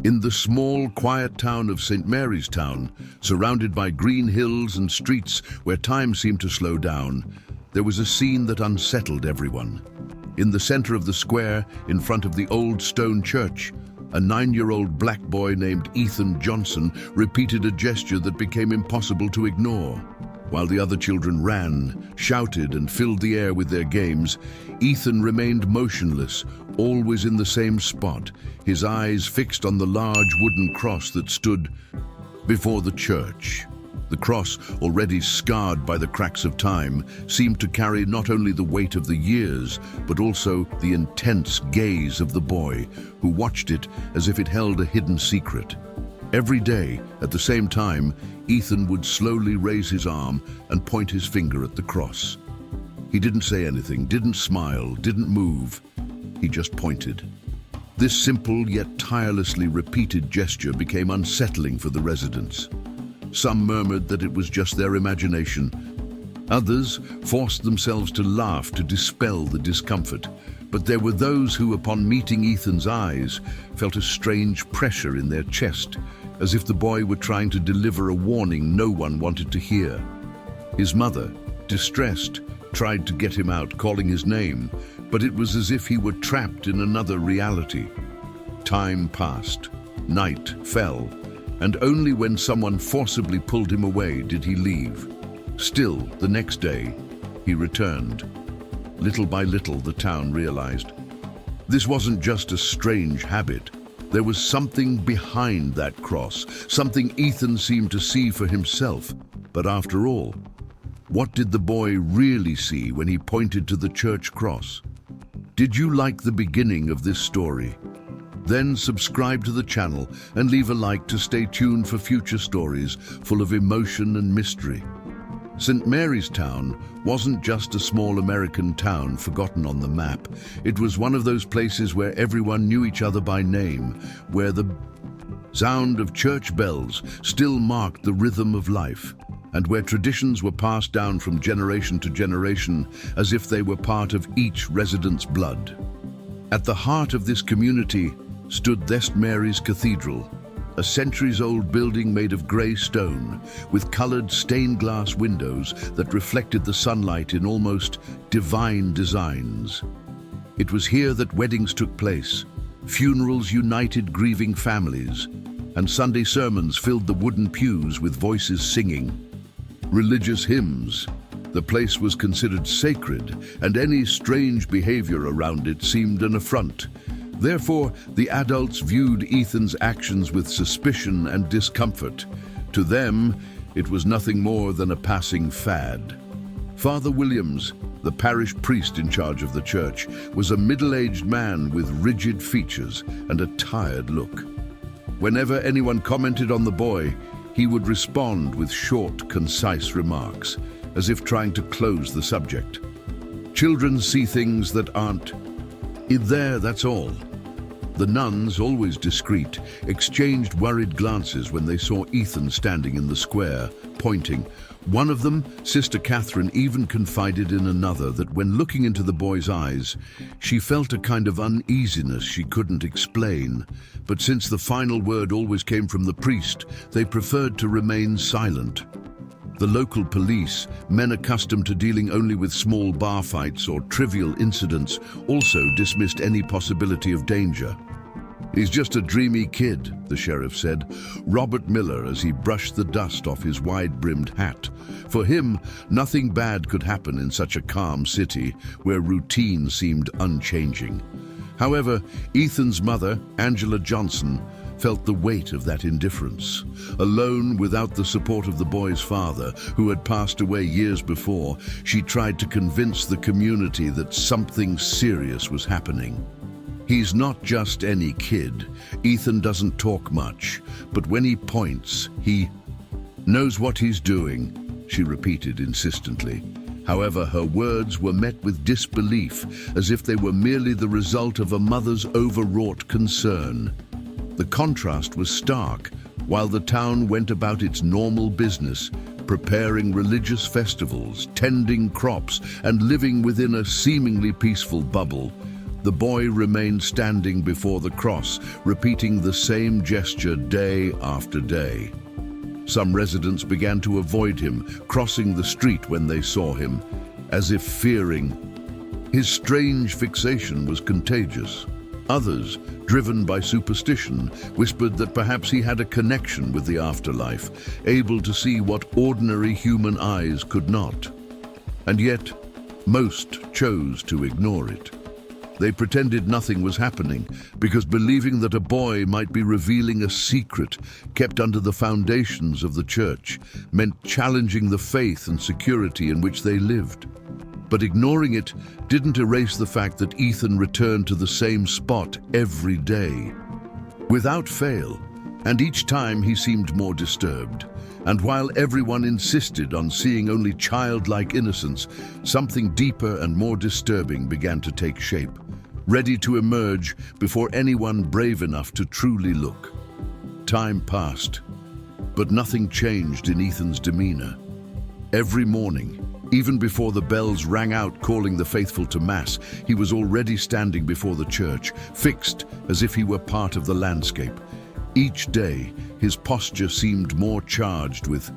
In the small, quiet town of St. Mary's Town, surrounded by green hills and streets where time seemed to slow down, there was a scene that unsettled everyone. In the center of the square, in front of the old stone church, a 9-year-old black boy named Ethan Johnson repeated a gesture that became impossible to ignore. While the other children ran, shouted, and filled the air with their games, Ethan remained motionless, always in the same spot, his eyes fixed on the large wooden cross that stood before the church. The cross, already scarred by the cracks of time, seemed to carry not only the weight of the years, but also the intense gaze of the boy, who watched it as if it held a hidden secret. Every day, at the same time, Ethan would slowly raise his arm and point his finger at the cross. He didn't say anything, didn't smile, didn't move. He just pointed. This simple yet tirelessly repeated gesture became unsettling for the residents. Some murmured that it was just their imagination. Others forced themselves to laugh to dispel the discomfort. But there were those who, upon meeting Ethan's eyes, felt a strange pressure in their chest, as if the boy were trying to deliver a warning no one wanted to hear. His mother, distressed, tried to get him out, calling his name, but it was as if he were trapped in another reality. Time passed, night fell, and only when someone forcibly pulled him away did he leave. Still, the next day, he returned. Little by little, the town realized. This wasn't just a strange habit. There was something behind that cross, something Ethan seemed to see for himself. But after all, what did the boy really see when he pointed to the church cross? Did you like the beginning of this story? Then subscribe to the channel and leave a like to stay tuned for future stories full of emotion and mystery. St. Mary's Town wasn't just a small American town forgotten on the map. It was one of those places where everyone knew each other by name, where the sound of church bells still marked the rhythm of life, and where traditions were passed down from generation to generation as if they were part of each resident's blood. At the heart of this community stood St. Mary's Cathedral, a centuries-old building made of grey stone, with coloured stained glass windows that reflected the sunlight in almost divine designs. It was here that weddings took place, funerals united grieving families, and Sunday sermons filled the wooden pews with voices singing religious hymns. The place was considered sacred, and any strange behavior around it seemed an affront. Therefore, the adults viewed Ethan's actions with suspicion and discomfort. To them, it was nothing more than a passing fad. Father Williams, the parish priest in charge of the church, was a middle-aged man with rigid features and a tired look. Whenever anyone commented on the boy, he would respond with short, concise remarks, as if trying to close the subject. Children see things that aren't there, that's all. The nuns, always discreet, exchanged worried glances when they saw Ethan standing in the square, pointing. One of them, Sister Catherine, even confided in another that when looking into the boy's eyes, she felt a kind of uneasiness she couldn't explain. But since the final word always came from the priest, they preferred to remain silent. The local police, men accustomed to dealing only with small bar fights or trivial incidents, also dismissed any possibility of danger. "He's just a dreamy kid," the sheriff said, Robert Miller, as he brushed the dust off his wide-brimmed hat. For him, nothing bad could happen in such a calm city where routine seemed unchanging. However, Ethan's mother, Angela Johnson, felt the weight of that indifference. Alone, without the support of the boy's father, who had passed away years before, she tried to convince the community that something serious was happening. "He's not just any kid. Ethan doesn't talk much, but when he points, he knows what he's doing," she repeated insistently. However, her words were met with disbelief, as if they were merely the result of a mother's overwrought concern. The contrast was stark. While the town went about its normal business, preparing religious festivals, tending crops, and living within a seemingly peaceful bubble, The boy remained standing before the cross, repeating the same gesture day after day. Some residents began to avoid him, crossing the street when they saw him, as if fearing. His strange fixation was contagious. Others, driven by superstition, whispered that perhaps he had a connection with the afterlife, able to see what ordinary human eyes could not. And yet, most chose to ignore it. They pretended nothing was happening because believing that a boy might be revealing a secret kept under the foundations of the church meant challenging the faith and security in which they lived. But ignoring it didn't erase the fact that Ethan returned to the same spot every day, without fail, and each time he seemed more disturbed. And while everyone insisted on seeing only childlike innocence, something deeper and more disturbing began to take shape, ready to emerge before anyone brave enough to truly look. Time passed, but nothing changed in Ethan's demeanor. Every morning, even before the bells rang out calling the faithful to Mass, he was already standing before the church, fixed as if he were part of the landscape. Each day, his posture seemed more charged with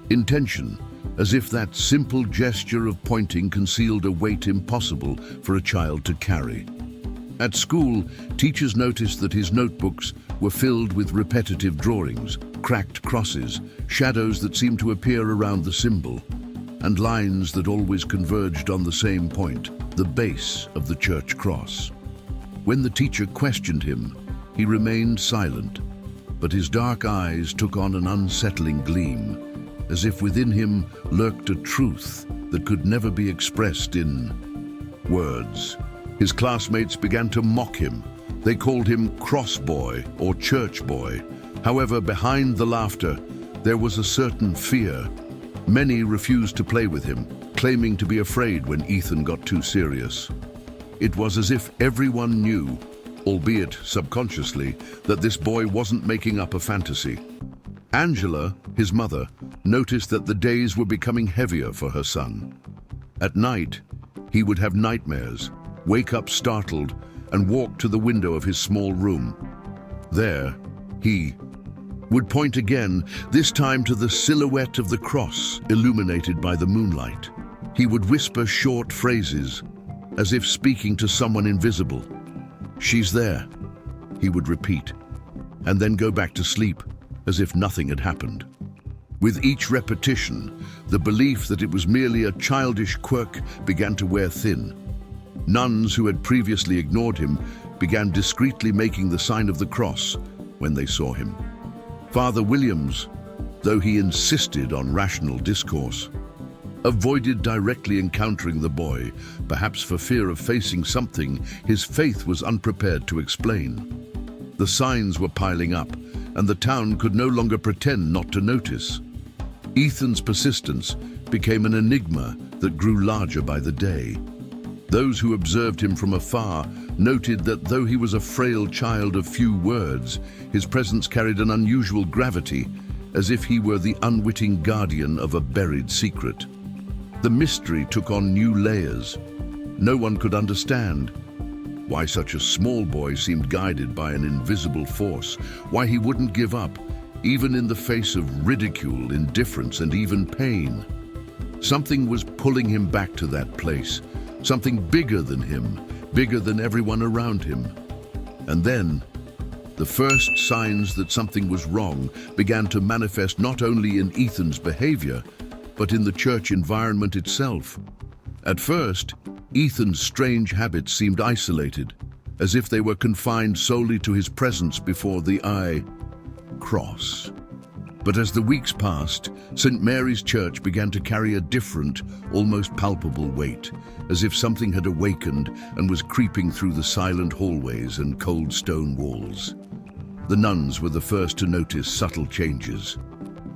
intention, as if that simple gesture of pointing concealed a weight impossible for a child to carry. At school, teachers noticed that his notebooks were filled with repetitive drawings, cracked crosses, shadows that seemed to appear around the symbol, and lines that always converged on the same point, the base of the church cross. When the teacher questioned him, he remained silent, but his dark eyes took on an unsettling gleam, as if within him lurked a truth that could never be expressed in words. His classmates began to mock him. They called him cross boy or church boy. However, behind the laughter, there was a certain fear. Many refused to play with him, claiming to be afraid when Ethan got too serious. It was as if everyone knew, albeit subconsciously, that this boy wasn't making up a fantasy. Angela, his mother, noticed that the days were becoming heavier for her son. At night, he would have nightmares, wake up startled, and walk to the window of his small room. There, he would point again, this time to the silhouette of the cross illuminated by the moonlight. He would whisper short phrases, as if speaking to someone invisible. "She's there," he would repeat, and then go back to sleep, as if nothing had happened. With each repetition, the belief that it was merely a childish quirk began to wear thin. Nuns who had previously ignored him began discreetly making the sign of the cross when they saw him. Father Williams, though he insisted on rational discourse, avoided directly encountering the boy, perhaps for fear of facing something his faith was unprepared to explain. The signs were piling up, and the town could no longer pretend not to notice. Ethan's persistence became an enigma that grew larger by the day. Those who observed him from afar noted that though he was a frail child of few words, his presence carried an unusual gravity, as if he were the unwitting guardian of a buried secret. The mystery took on new layers. No one could understand why such a small boy seemed guided by an invisible force, why he wouldn't give up, even in the face of ridicule, indifference, and even pain. Something was pulling him back to that place, something bigger than him, bigger than everyone around him. And then, the first signs that something was wrong began to manifest not only in Ethan's behavior, but in the church environment itself. At first, Ethan's strange habits seemed isolated, as if they were confined solely to his presence before the cross. But as the weeks passed, St. Mary's Church began to carry a different, almost palpable weight, as if something had awakened and was creeping through the silent hallways and cold stone walls. The nuns were the first to notice subtle changes.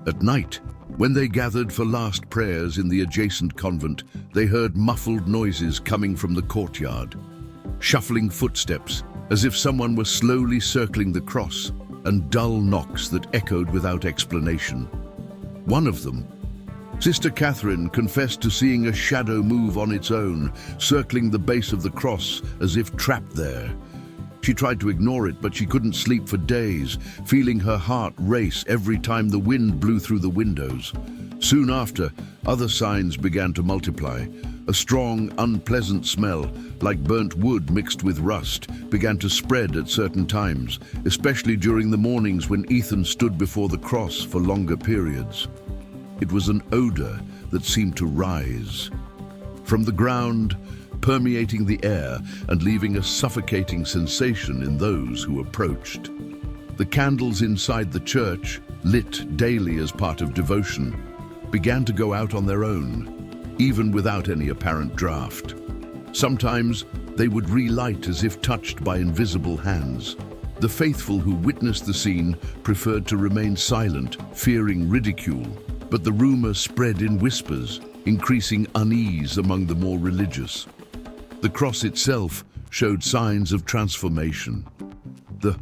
At night, when they gathered for last prayers in the adjacent convent, they heard muffled noises coming from the courtyard, shuffling footsteps, as if someone were slowly circling the cross, and dull knocks that echoed without explanation. One of them, Sister Catherine confessed to seeing a shadow move on its own, circling the base of the cross as if trapped there. She tried to ignore it, but she couldn't sleep for days, feeling her heart race every time the wind blew through the windows. Soon after, other signs began to multiply. A strong, unpleasant smell, like burnt wood mixed with rust, began to spread at certain times, especially during the mornings when Ethan stood before the cross for longer periods. It was an odor that seemed to rise from the ground, permeating the air and leaving a suffocating sensation in those who approached. The candles inside the church, lit daily as part of devotion, began to go out on their own, even without any apparent draft. Sometimes they would relight as if touched by invisible hands. The faithful who witnessed the scene preferred to remain silent, fearing ridicule, but the rumor spread in whispers, increasing unease among the more religious. The cross itself showed signs of transformation. The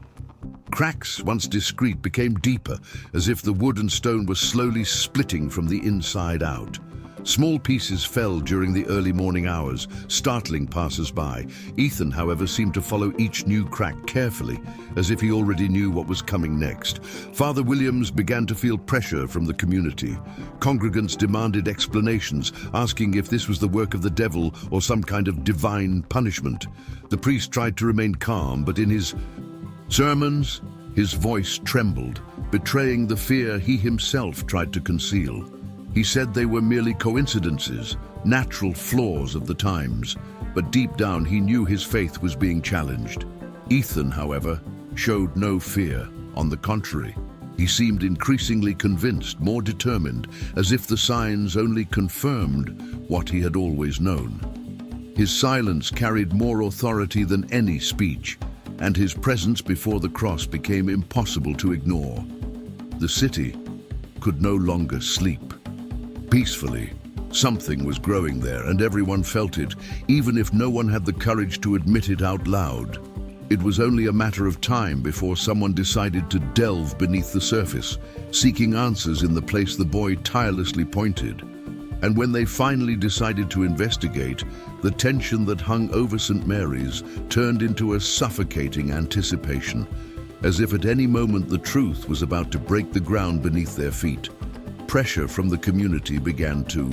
cracks, once discreet, became deeper, as if the wood and stone were slowly splitting from the inside out. Small pieces fell during the early morning hours, startling passers-by. Ethan, however, seemed to follow each new crack carefully, as if he already knew what was coming next. Father Williams began to feel pressure from the community. Congregants demanded explanations, asking if this was the work of the devil or some kind of divine punishment. The priest tried to remain calm, but in his sermons, his voice trembled, betraying the fear he himself tried to conceal. He said they were merely coincidences, natural flaws of the times, but deep down he knew his faith was being challenged. Ethan, however, showed no fear. On the contrary, he seemed increasingly convinced, more determined, as if the signs only confirmed what he had always known. His silence carried more authority than any speech, and his presence before the cross became impossible to ignore. The city could no longer sleep. Peacefully, something was growing there, and everyone felt it, even if no one had the courage to admit it out loud. It was only a matter of time before someone decided to delve beneath the surface, seeking answers in the place the boy tirelessly pointed. And when they finally decided to investigate, the tension that hung over St. Mary's turned into a suffocating anticipation, as if at any moment the truth was about to break the ground beneath their feet. Pressure from the community began to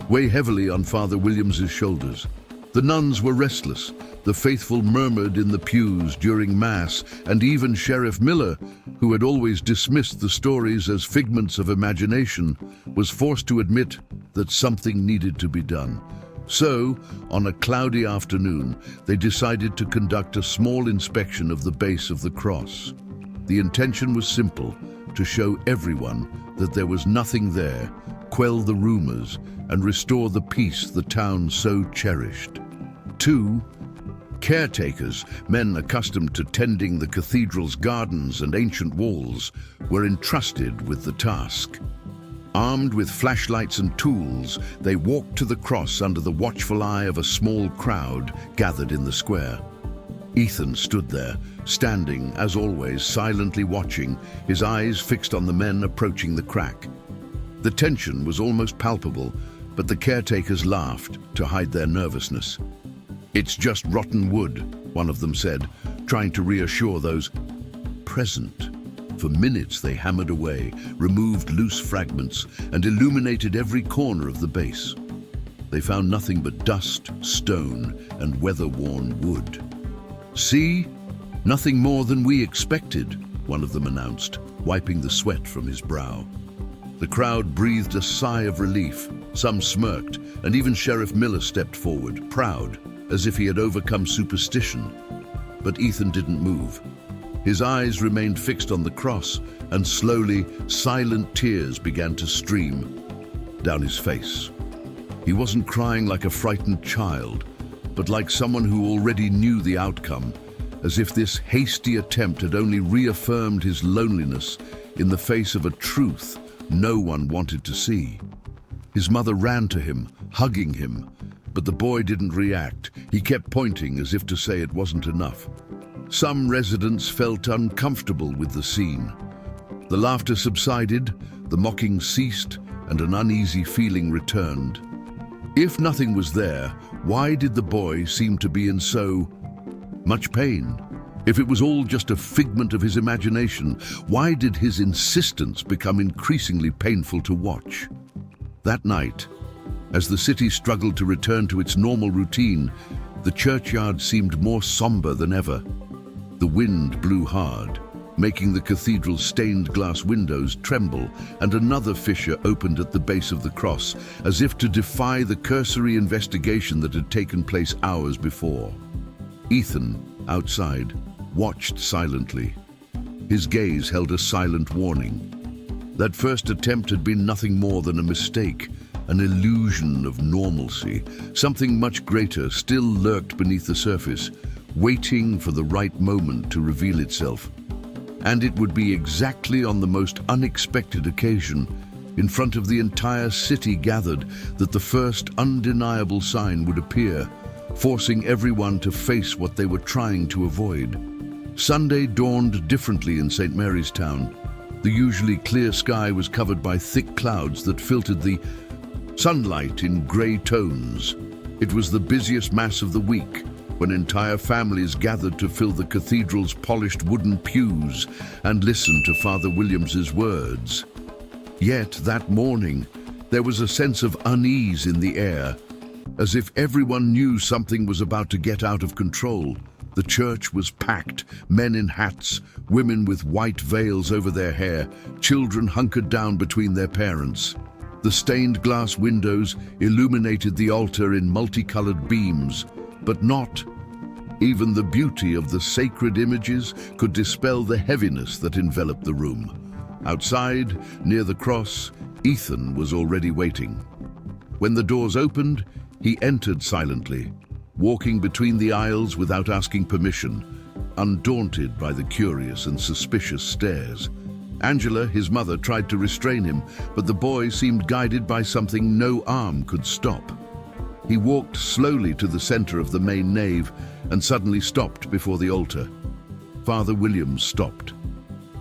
weigh heavily on Father Williams's shoulders. The nuns were restless, the faithful murmured in the pews during Mass, and even Sheriff Miller, who had always dismissed the stories as figments of imagination, was forced to admit that something needed to be done. So, on a cloudy afternoon, they decided to conduct a small inspection of the base of the cross. The intention was simple: to show everyone that there was nothing there, quell the rumors, and restore the peace the town so cherished. 2 caretakers, men accustomed to tending the cathedral's gardens and ancient walls, were entrusted with the task. Armed with flashlights and tools, they walked to the cross under the watchful eye of a small crowd gathered in the square. Ethan stood there, standing, as always, silently watching, his eyes fixed on the men approaching the crack. The tension was almost palpable, but the caretakers laughed to hide their nervousness. "It's just rotten wood," one of them said, trying to reassure those present. For minutes they hammered away, removed loose fragments, and illuminated every corner of the base. They found nothing but dust, stone, and weather-worn wood. "See? Nothing more than we expected," one of them announced, wiping the sweat from his brow. The crowd breathed a sigh of relief. Some smirked, and even Sheriff Miller stepped forward, proud, as if he had overcome superstition. But Ethan didn't move. His eyes remained fixed on the cross, and slowly, silent tears began to stream down his face. He wasn't crying like a frightened child, but like someone who already knew the outcome, as if this hasty attempt had only reaffirmed his loneliness in the face of a truth no one wanted to see. His mother ran to him, hugging him, but the boy didn't react. He kept pointing as if to say it wasn't enough. Some residents felt uncomfortable with the scene. The laughter subsided, the mocking ceased, and an uneasy feeling returned. If nothing was there, why did the boy seem to be in so much pain? If it was all just a figment of his imagination, why did his insistence become increasingly painful to watch? That night, as the city struggled to return to its normal routine, the churchyard seemed more somber than ever. The wind blew hard, making the cathedral's stained glass windows tremble, and another fissure opened at the base of the cross, as if to defy the cursory investigation that had taken place hours before. Ethan, outside, watched silently. His gaze held a silent warning. That first attempt had been nothing more than a mistake, an illusion of normalcy. Something much greater still lurked beneath the surface, waiting for the right moment to reveal itself. And it would be exactly on the most unexpected occasion, in front of the entire city gathered, that the first undeniable sign would appear, forcing everyone to face what they were trying to avoid. Sunday dawned differently in St. Mary's Town. The usually clear sky was covered by thick clouds that filtered the sunlight in grey tones. It was the busiest mass of the week, when entire families gathered to fill the cathedral's polished wooden pews and listen to Father Williams's words. Yet that morning, there was a sense of unease in the air, as if everyone knew something was about to get out of control. The church was packed, men in hats, women with white veils over their hair, children hunkered down between their parents. The stained glass windows illuminated the altar in multicolored beams, but not even the beauty of the sacred images could dispel the heaviness that enveloped the room. Outside, near the cross, Ethan was already waiting. When the doors opened, he entered silently, walking between the aisles without asking permission, undaunted by the curious and suspicious stares. Angela, his mother, tried to restrain him, but the boy seemed guided by something no arm could stop. He walked slowly to the center of the main nave and suddenly stopped before the altar. Father Williams stopped,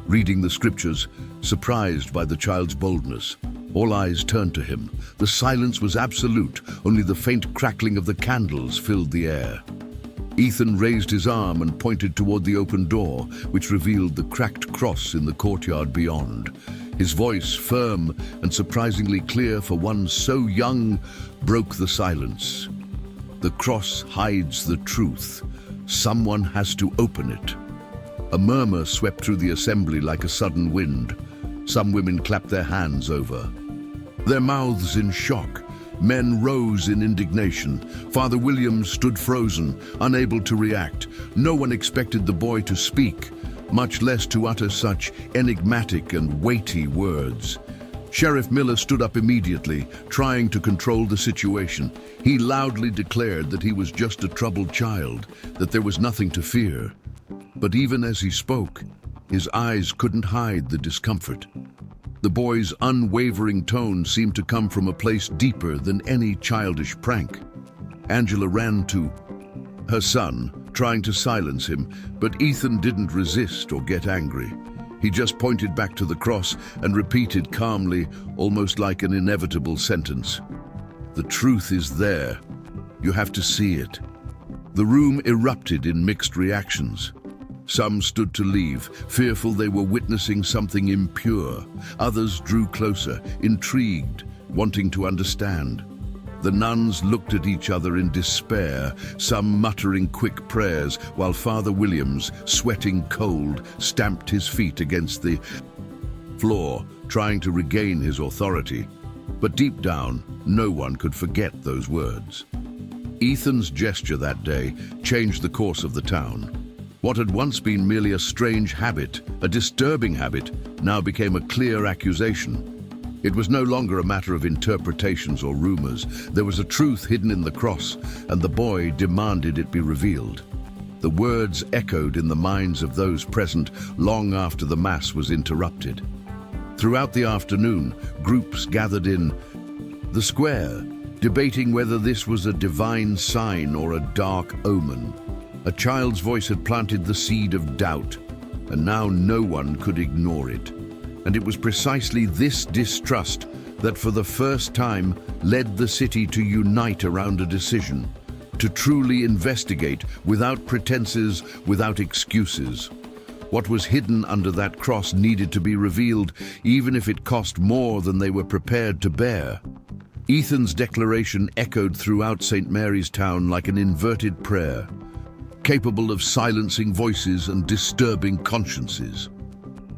reading the scriptures, surprised by the child's boldness. All eyes turned to him. The silence was absolute, only the faint crackling of the candles filled the air. Ethan raised his arm and pointed toward the open door, which revealed the cracked cross in the courtyard beyond. His voice, firm and surprisingly clear for one so young, broke the silence. The cross hides the truth. Someone has to open it. A murmur swept through the assembly like a sudden wind. Some women clapped their hands over, their mouths in shock. Men rose in indignation. Father Williams stood frozen, unable to react. No one expected the boy to speak, much less to utter such enigmatic and weighty words. Sheriff Miller stood up immediately, trying to control the situation. He loudly declared that he was just a troubled child, that there was nothing to fear. But even as he spoke, his eyes couldn't hide the discomfort. The boy's unwavering tone seemed to come from a place deeper than any childish prank. Angela ran to her son, trying to silence him, but Ethan didn't resist or get angry. He just pointed back to the cross and repeated calmly, almost like an inevitable sentence, "The truth is there. You have to see it." The room erupted in mixed reactions. Some stood to leave, fearful they were witnessing something impure. Others drew closer, intrigued, wanting to understand. The nuns looked at each other in despair, some muttering quick prayers, while Father Williams, sweating cold, stamped his feet against the floor, trying to regain his authority. But deep down, no one could forget those words. Ethan's gesture that day changed the course of the town. What had once been merely a strange habit, a disturbing habit, now became a clear accusation. It was no longer a matter of interpretations or rumors. There was a truth hidden in the cross, and the boy demanded it be revealed. The words echoed in the minds of those present long after the Mass was interrupted. Throughout the afternoon, groups gathered in the square, debating whether this was a divine sign or a dark omen. A child's voice had planted the seed of doubt, and now no one could ignore it. And it was precisely this distrust that for the first time led the city to unite around a decision, to truly investigate without pretenses, without excuses. What was hidden under that cross needed to be revealed, even if it cost more than they were prepared to bear. Ethan's declaration echoed throughout St. Mary's Town like an inverted prayer, capable of silencing voices and disturbing consciences.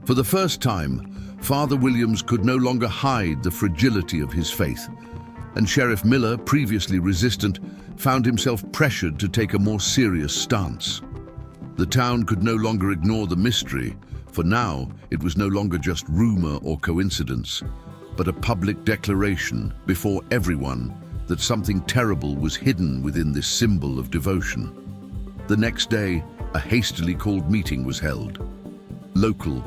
For the first time, Father Williams could no longer hide the fragility of his faith, and Sheriff Miller, previously resistant, found himself pressured to take a more serious stance. The town could no longer ignore the mystery, for now it was no longer just rumor or coincidence, but a public declaration before everyone that something terrible was hidden within this symbol of devotion. The next day, a hastily called meeting was held. Local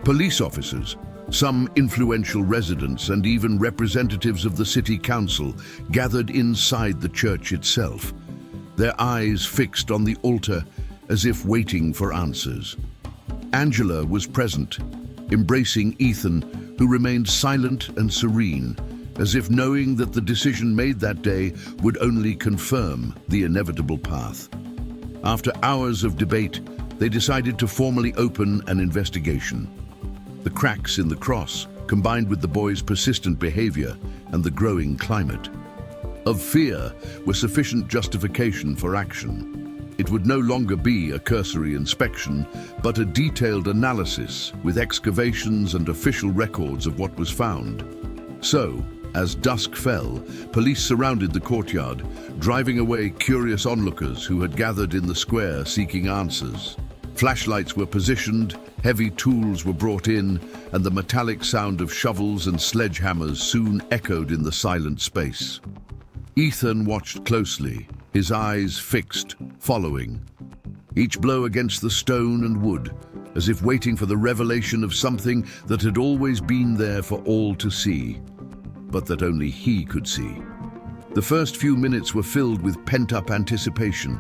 police officers, some influential residents, and even representatives of the city council gathered inside the church itself, their eyes fixed on the altar as if waiting for answers. Angela was present, embracing Ethan, who remained silent and serene, as if knowing that the decision made that day would only confirm the inevitable path. After hours of debate, they decided to formally open an investigation. The cracks in the cross, combined with the boys' persistent behavior and the growing climate of fear, were sufficient justification for action. It would no longer be a cursory inspection, but a detailed analysis with excavations and official records of what was found. So, as dusk fell, police surrounded the courtyard, driving away curious onlookers who had gathered in the square seeking answers. Flashlights were positioned, heavy tools were brought in, and the metallic sound of shovels and sledgehammers soon echoed in the silent space. Ethan watched closely, his eyes fixed, following. Each blow against the stone and wood, as if waiting for the revelation of something that had always been there for all to see, but that only he could see. The first few minutes were filled with pent-up anticipation.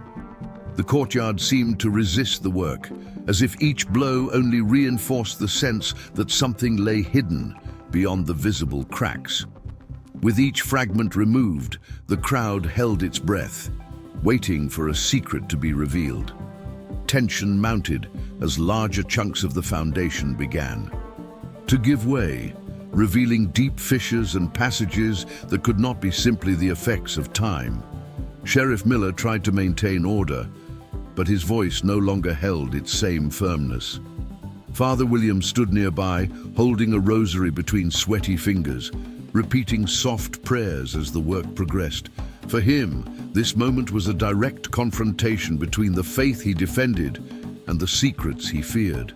The courtyard seemed to resist the work, as if each blow only reinforced the sense that something lay hidden beyond the visible cracks. With each fragment removed, the crowd held its breath, waiting for a secret to be revealed. Tension mounted as larger chunks of the foundation began to give way, revealing deep fissures and passages that could not be simply the effects of time. Sheriff Miller tried to maintain order, but his voice no longer held its same firmness. Father Williams stood nearby, holding a rosary between sweaty fingers, repeating soft prayers as the work progressed. For him, this moment was a direct confrontation between the faith he defended and the secrets he feared.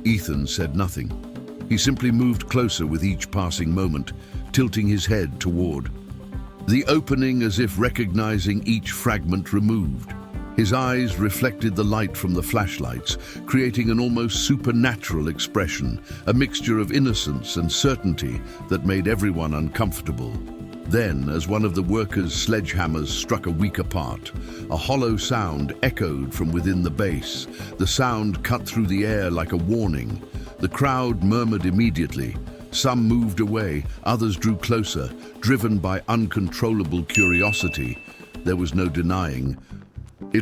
Ethan said nothing. He simply moved closer with each passing moment, tilting his head toward the opening as if recognizing each fragment removed. His eyes reflected the light from the flashlights, creating an almost supernatural expression, a mixture of innocence and certainty that made everyone uncomfortable. Then, as one of the workers' sledgehammers struck a weaker part, a hollow sound echoed from within the base. The sound cut through the air like a warning. The crowd murmured immediately. Some moved away, others drew closer, driven by uncontrollable curiosity. There was no denying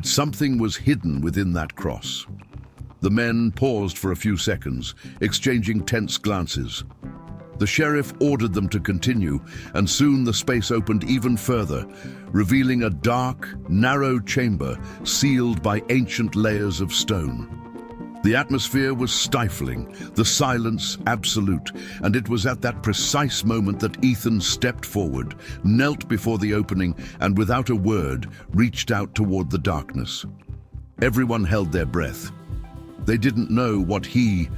something was hidden within that cross. The men paused for a few seconds, exchanging tense glances. The sheriff ordered them to continue, and soon the space opened even further, revealing a dark, narrow chamber sealed by ancient layers of stone. The atmosphere was stifling, the silence absolute, and it was at that precise moment that Ethan stepped forward, knelt before the opening, and without a word, reached out toward the darkness. Everyone held their breath. They didn't know what he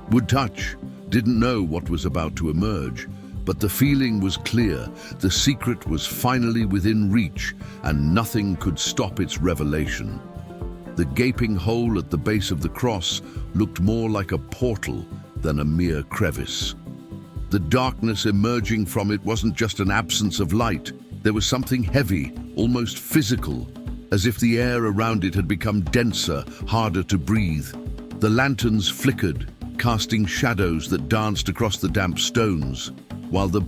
would touch, didn't know what was about to emerge, but the feeling was clear. The secret was finally within reach, and nothing could stop its revelation. The gaping hole at the base of the cross looked more like a portal than a mere crevice. The darkness emerging from it wasn't just an absence of light. There was something heavy, almost physical, as if the air around it had become denser, harder to breathe. The lanterns flickered, casting shadows that danced across the damp stones. while the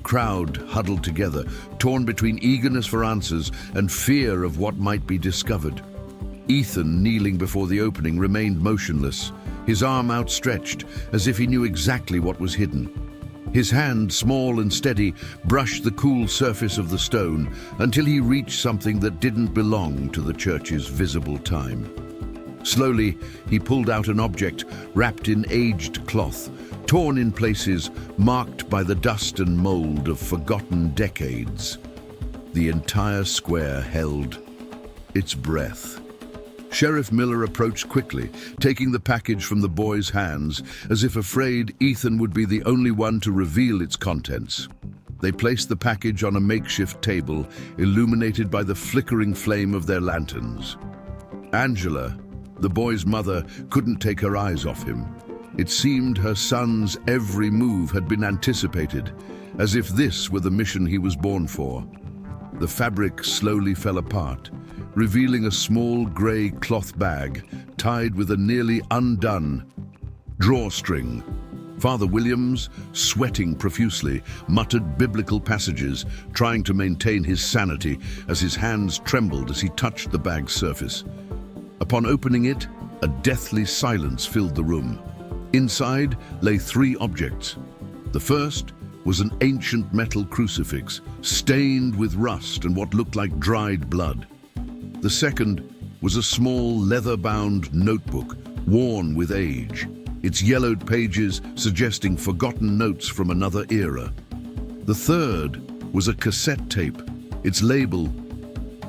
crowd huddled together, torn between eagerness for answers and fear of what might be discovered. Ethan, kneeling before the opening, remained motionless, his arm outstretched, as if he knew exactly what was hidden. His hand, small and steady, brushed the cool surface of the stone until he reached something that didn't belong to the church's visible time. Slowly, he pulled out an object wrapped in aged cloth, torn in places, marked by the dust and mold of forgotten decades. The entire square held its breath. Sheriff Miller approached quickly, taking the package from the boy's hands, as if afraid Ethan would be the only one to reveal its contents. They placed the package on a makeshift table, illuminated by the flickering flame of their lanterns. Angela, the boy's mother, couldn't take her eyes off him. It seemed her son's every move had been anticipated, as if this were the mission he was born for. The fabric slowly fell apart, revealing a small grey cloth bag tied with a nearly undone drawstring. Father Williams, sweating profusely, muttered biblical passages, trying to maintain his sanity as his hands trembled as he touched the bag's surface. Upon opening it, a deathly silence filled the room. Inside lay 3 objects. The first was an ancient metal crucifix, stained with rust and what looked like dried blood. The second was a small leather-bound notebook, worn with age, its yellowed pages suggesting forgotten notes from another era. The third was a cassette tape, its label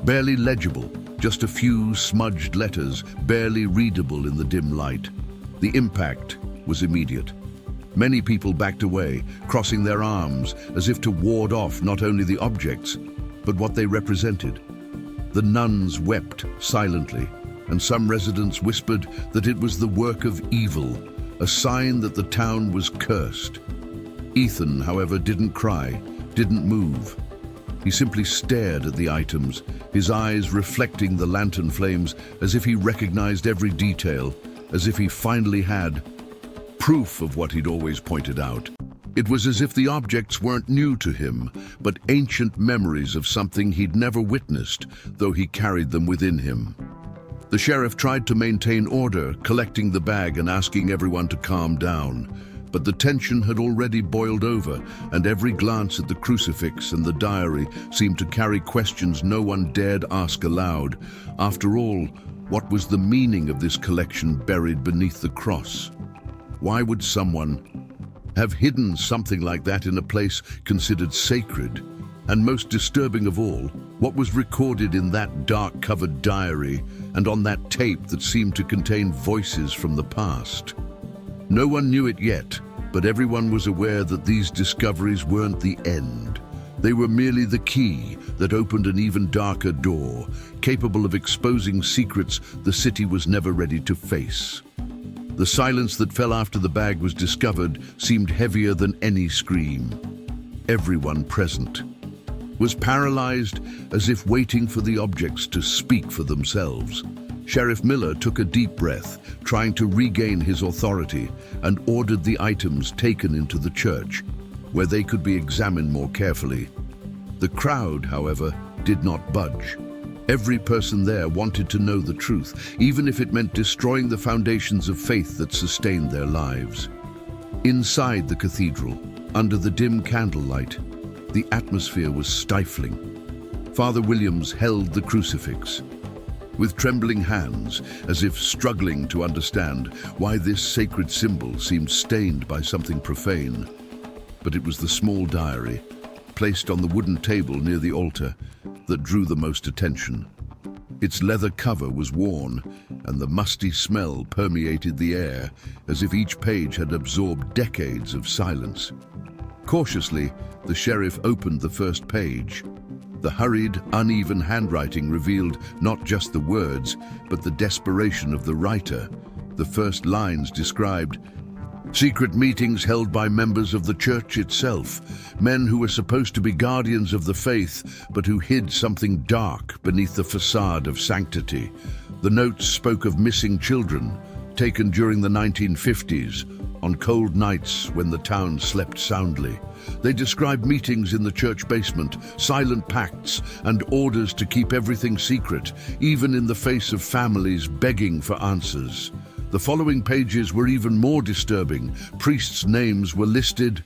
barely legible, just a few smudged letters, barely readable in the dim light. The impact was immediate. Many people backed away, crossing their arms as if to ward off not only the objects, but what they represented. The nuns wept silently, and some residents whispered that it was the work of evil, a sign that the town was cursed. Ethan, however, didn't cry, didn't move. He simply stared at the items, his eyes reflecting the lantern flames as if he recognized every detail, as if he finally had proof of what he'd always pointed out. It was as if the objects weren't new to him, but ancient memories of something he'd never witnessed, though he carried them within him. The sheriff tried to maintain order, collecting the bag and asking everyone to calm down. But the tension had already boiled over, and every glance at the crucifix and the diary seemed to carry questions no one dared ask aloud. After all, what was the meaning of this collection buried beneath the cross? Why would someone have hidden something like that in a place considered sacred? And most disturbing of all, what was recorded in that dark-covered diary and on that tape that seemed to contain voices from the past? No one knew it yet, but everyone was aware that these discoveries weren't the end. They were merely the key that opened an even darker door, capable of exposing secrets the city was never ready to face. The silence that fell after the bag was discovered seemed heavier than any scream. Everyone present was paralyzed, as if waiting for the objects to speak for themselves. Sheriff Miller took a deep breath, trying to regain his authority, and ordered the items taken into the church, where they could be examined more carefully. The crowd, however, did not budge. Every person there wanted to know the truth, even if it meant destroying the foundations of faith that sustained their lives. Inside the cathedral, under the dim candlelight, the atmosphere was stifling. Father Williams held the crucifix. With trembling hands, as if struggling to understand why this sacred symbol seemed stained by something profane. But it was the small diary, placed on the wooden table near the altar, that drew the most attention. Its leather cover was worn, and the musty smell permeated the air, as if each page had absorbed decades of silence. Cautiously, the sheriff opened the first page. The hurried, uneven handwriting revealed not just the words, but the desperation of the writer. The first lines described secret meetings held by members of the church itself, men who were supposed to be guardians of the faith, but who hid something dark beneath the facade of sanctity. The notes spoke of missing children, taken during the 1950s, on cold nights when the town slept soundly. They described meetings in the church basement, silent pacts, and orders to keep everything secret, even in the face of families begging for answers. The following pages were even more disturbing. Priests' names were listed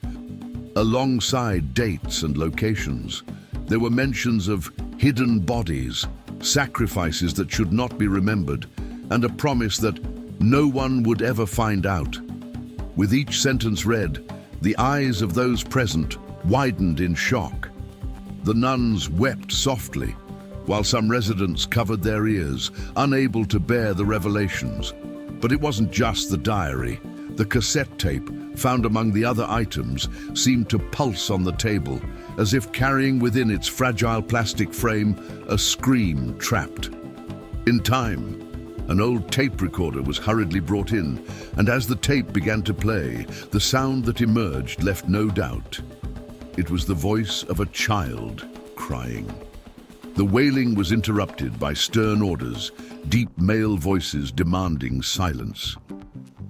alongside dates and locations. There were mentions of hidden bodies, sacrifices that should not be remembered, and a promise that no one would ever find out. With each sentence read, the eyes of those present widened in shock. The nuns wept softly, while some residents covered their ears, unable to bear the revelations. But it wasn't just the diary. The cassette tape, found among the other items, seemed to pulse on the table, as if carrying within its fragile plastic frame a scream trapped. In time, an old tape recorder was hurriedly brought in, and as the tape began to play, the sound that emerged left no doubt. It was the voice of a child crying. The wailing was interrupted by stern orders, deep male voices demanding silence.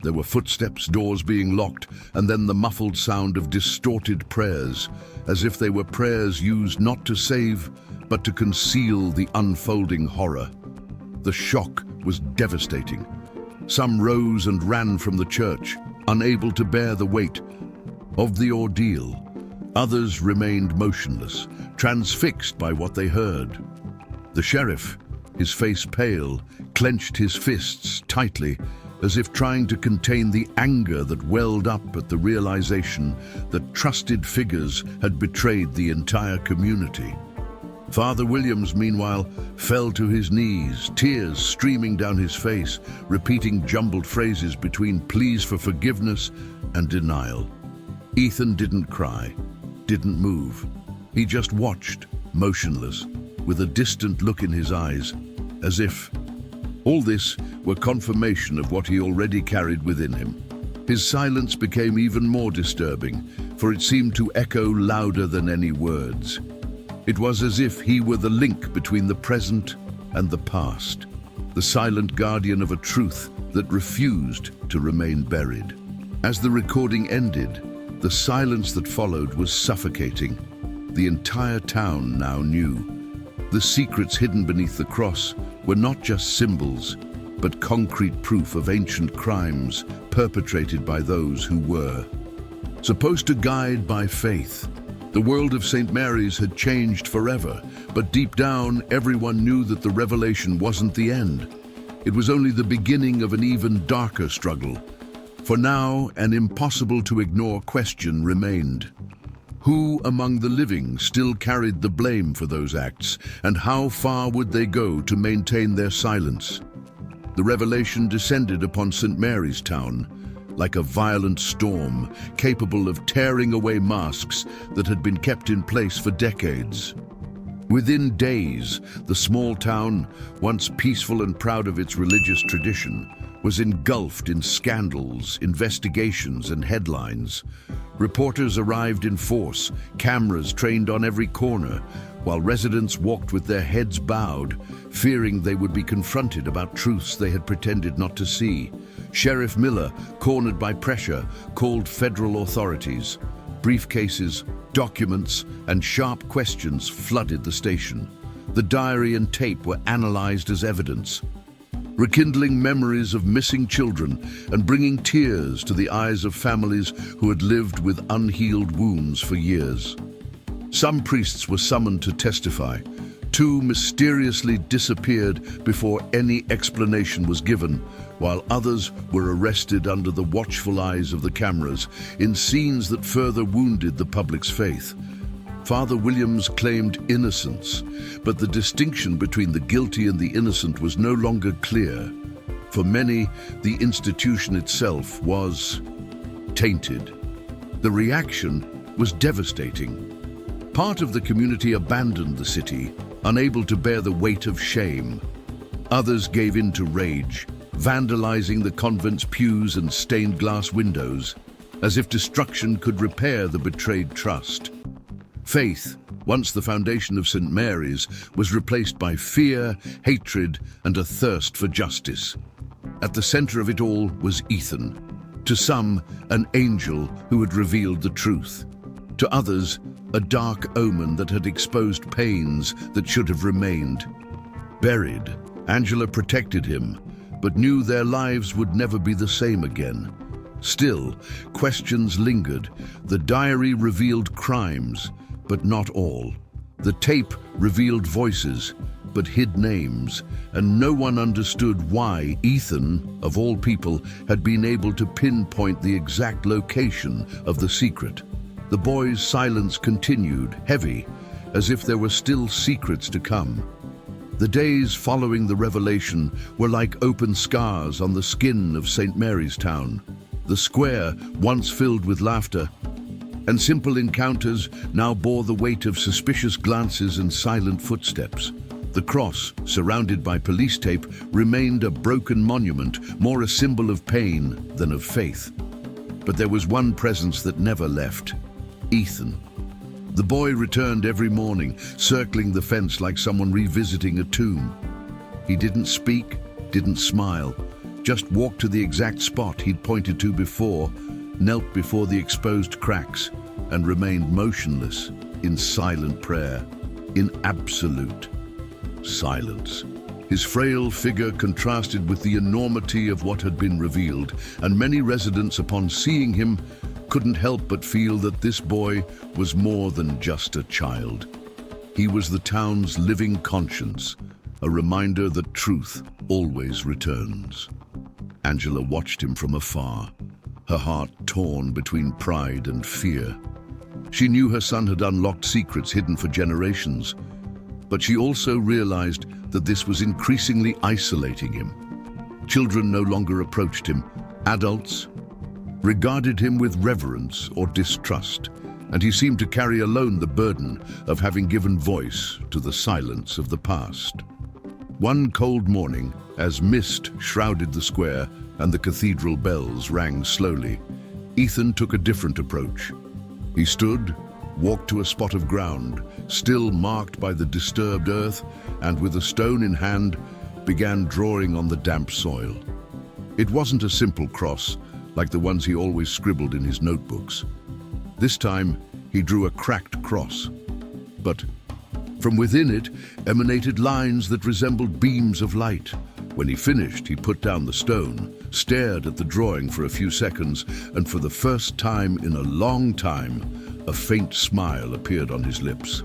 There were footsteps, doors being locked, and then the muffled sound of distorted prayers, as if they were prayers used not to save, but to conceal the unfolding horror. The shock was devastating. Some rose and ran from the church, unable to bear the weight of the ordeal. Others remained motionless, transfixed by what they heard. The sheriff, his face pale, clenched his fists tightly, as if trying to contain the anger that welled up at the realization that trusted figures had betrayed the entire community. Father Williams, meanwhile, fell to his knees, tears streaming down his face, repeating jumbled phrases between pleas for forgiveness and denial. Ethan didn't cry, didn't move. He just watched, motionless, with a distant look in his eyes, as if all this were confirmation of what he already carried within him. His silence became even more disturbing, for it seemed to echo louder than any words. It was as if he were the link between the present and the past, the silent guardian of a truth that refused to remain buried. As the recording ended, the silence that followed was suffocating. The entire town now knew. The secrets hidden beneath the cross were not just symbols, but concrete proof of ancient crimes perpetrated by those who were supposed to guide by faith. The world of St. Mary's had changed forever, but deep down, everyone knew that the revelation wasn't the end. It was only the beginning of an even darker struggle. For now, an impossible-to-ignore question remained. Who among the living still carried the blame for those acts, and how far would they go to maintain their silence? The revelation descended upon St. Mary's Town, like a violent storm, capable of tearing away masks that had been kept in place for decades. Within days, the small town, once peaceful and proud of its religious tradition, was engulfed in scandals, investigations, and headlines. Reporters arrived in force, cameras trained on every corner, while residents walked with their heads bowed, fearing they would be confronted about truths they had pretended not to see. Sheriff Miller, cornered by pressure, called federal authorities. Briefcases, documents, and sharp questions flooded the station. The diary and tape were analyzed as evidence, rekindling memories of missing children and bringing tears to the eyes of families who had lived with unhealed wounds for years. Some priests were summoned to testify. Two mysteriously disappeared before any explanation was given, while others were arrested under the watchful eyes of the cameras in scenes that further wounded the public's faith. Father Williams claimed innocence, but the distinction between the guilty and the innocent was no longer clear. For many, the institution itself was tainted. The reaction was devastating. Part of the community abandoned the city, unable to bear the weight of shame. Others gave in to rage, vandalizing the convent's pews and stained glass windows, as if destruction could repair the betrayed trust. Faith, once the foundation of St. Mary's, was replaced by fear, hatred, and a thirst for justice. At the center of it all was Ethan. To some, an angel who had revealed the truth. To others, a dark omen that had exposed pains that should have remained. Buried, Angela protected him, but knew their lives would never be the same again. Still, questions lingered. The diary revealed crimes, but not all. The tape revealed voices, but hid names, and no one understood why Ethan, of all people, had been able to pinpoint the exact location of the secret. The boy's silence continued, heavy, as if there were still secrets to come. The days following the revelation were like open scars on the skin of St. Mary's Town. The square, once filled with laughter and simple encounters, now bore the weight of suspicious glances and silent footsteps. The cross, surrounded by police tape, remained a broken monument, more a symbol of pain than of faith. But there was one presence that never left: Ethan. The boy returned every morning, circling the fence like someone revisiting a tomb. He didn't speak, didn't smile, just walked to the exact spot he'd pointed to before, knelt before the exposed cracks, and remained motionless, in silent prayer, in absolute silence. His frail figure contrasted with the enormity of what had been revealed, and many residents, upon seeing him, couldn't help but feel that this boy was more than just a child. He was the town's living conscience, a reminder that truth always returns. Angela watched him from afar, her heart torn between pride and fear. She knew her son had unlocked secrets hidden for generations, but she also realized that this was increasingly isolating him. Children no longer approached him. Adults regarded him with reverence or distrust, and he seemed to carry alone the burden of having given voice to the silence of the past. One cold morning, as mist shrouded the square and the cathedral bells rang slowly, Ethan took a different approach. He stood, walked to a spot of ground, still marked by the disturbed earth, and with a stone in hand, began drawing on the damp soil. It wasn't a simple cross, like the ones he always scribbled in his notebooks. This time, he drew a cracked cross. But from within it emanated lines that resembled beams of light. When he finished, he put down the stone, stared at the drawing for a few seconds, and for the first time in a long time, a faint smile appeared on his lips.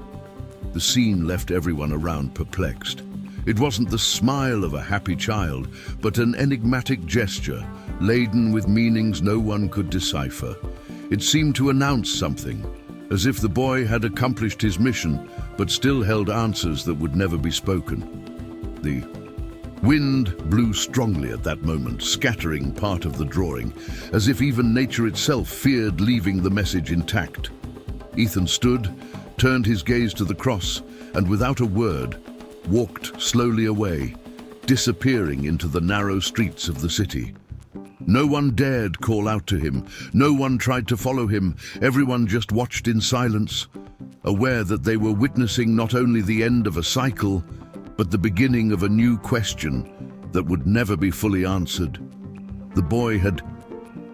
The scene left everyone around perplexed. It wasn't the smile of a happy child, but an enigmatic gesture, laden with meanings no one could decipher. It seemed to announce something, as if the boy had accomplished his mission, but still held answers that would never be spoken. The wind blew strongly at that moment, scattering part of the drawing, as if even nature itself feared leaving the message intact. Ethan stood, turned his gaze to the cross, and without a word, walked slowly away, disappearing into the narrow streets of the city. No one dared call out to him. No one tried to follow him. Everyone just watched in silence, aware that they were witnessing not only the end of a cycle, but the beginning of a new question that would never be fully answered. The boy had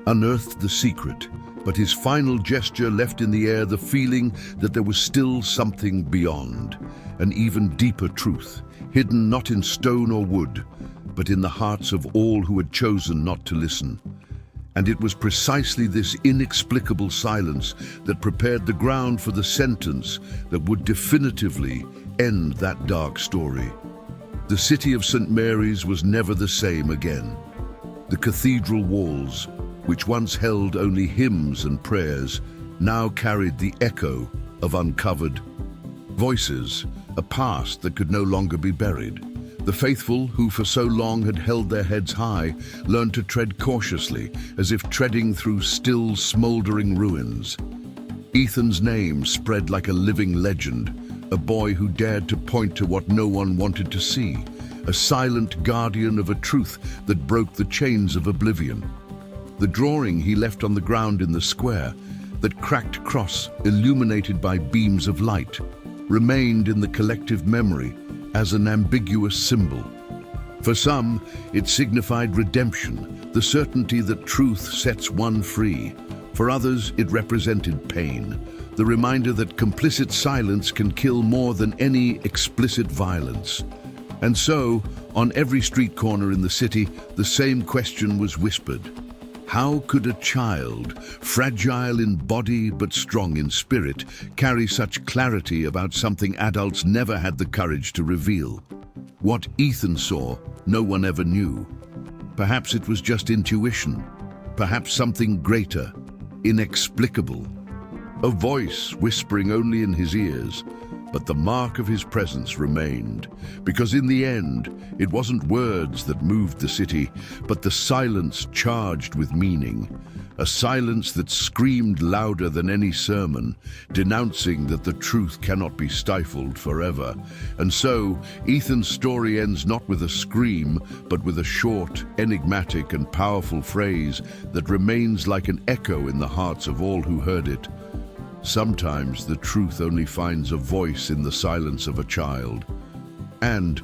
unearthed the secret, but his final gesture left in the air the feeling that there was still something beyond, an even deeper truth, hidden not in stone or wood, but in the hearts of all who had chosen not to listen. And it was precisely this inexplicable silence that prepared the ground for the sentence that would definitively end that dark story. The city of St. Mary's was never the same again. The cathedral walls, which once held only hymns and prayers, now carried the echo of uncovered voices, a past that could no longer be buried. The faithful, who for so long had held their heads high, learned to tread cautiously, as if treading through still smoldering ruins. Ethan's name spread like a living legend, a boy who dared to point to what no one wanted to see, a silent guardian of a truth that broke the chains of oblivion. The drawing he left on the ground in the square, that cracked cross illuminated by beams of light, remained in the collective memory as an ambiguous symbol. For some, it signified redemption, the certainty that truth sets one free. For others, it represented pain, the reminder that complicit silence can kill more than any explicit violence. And so, on every street corner in the city, the same question was whispered. How could a child, fragile in body but strong in spirit, carry such clarity about something adults never had the courage to reveal? What Ethan saw, no one ever knew. Perhaps it was just intuition, perhaps something greater, inexplicable. A voice whispering only in his ears, but the mark of his presence remained, because in the end, it wasn't words that moved the city, but the silence charged with meaning. A silence that screamed louder than any sermon, denouncing that the truth cannot be stifled forever. And so, Ethan's story ends not with a scream, but with a short, enigmatic and powerful phrase that remains like an echo in the hearts of all who heard it. Sometimes the truth only finds a voice in the silence of a child. And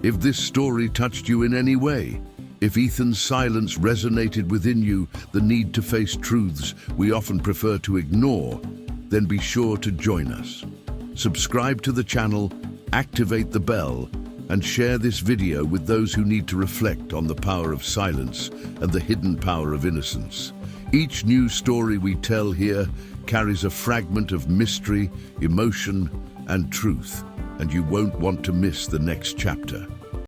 if this story touched you in any way, if Ethan's silence resonated within you, the need to face truths we often prefer to ignore, then be sure to join us. Subscribe to the channel, activate the bell, and share this video with those who need to reflect on the power of silence and the hidden power of innocence. Each new story we tell here carries a fragment of mystery, emotion, and truth, and you won't want to miss the next chapter.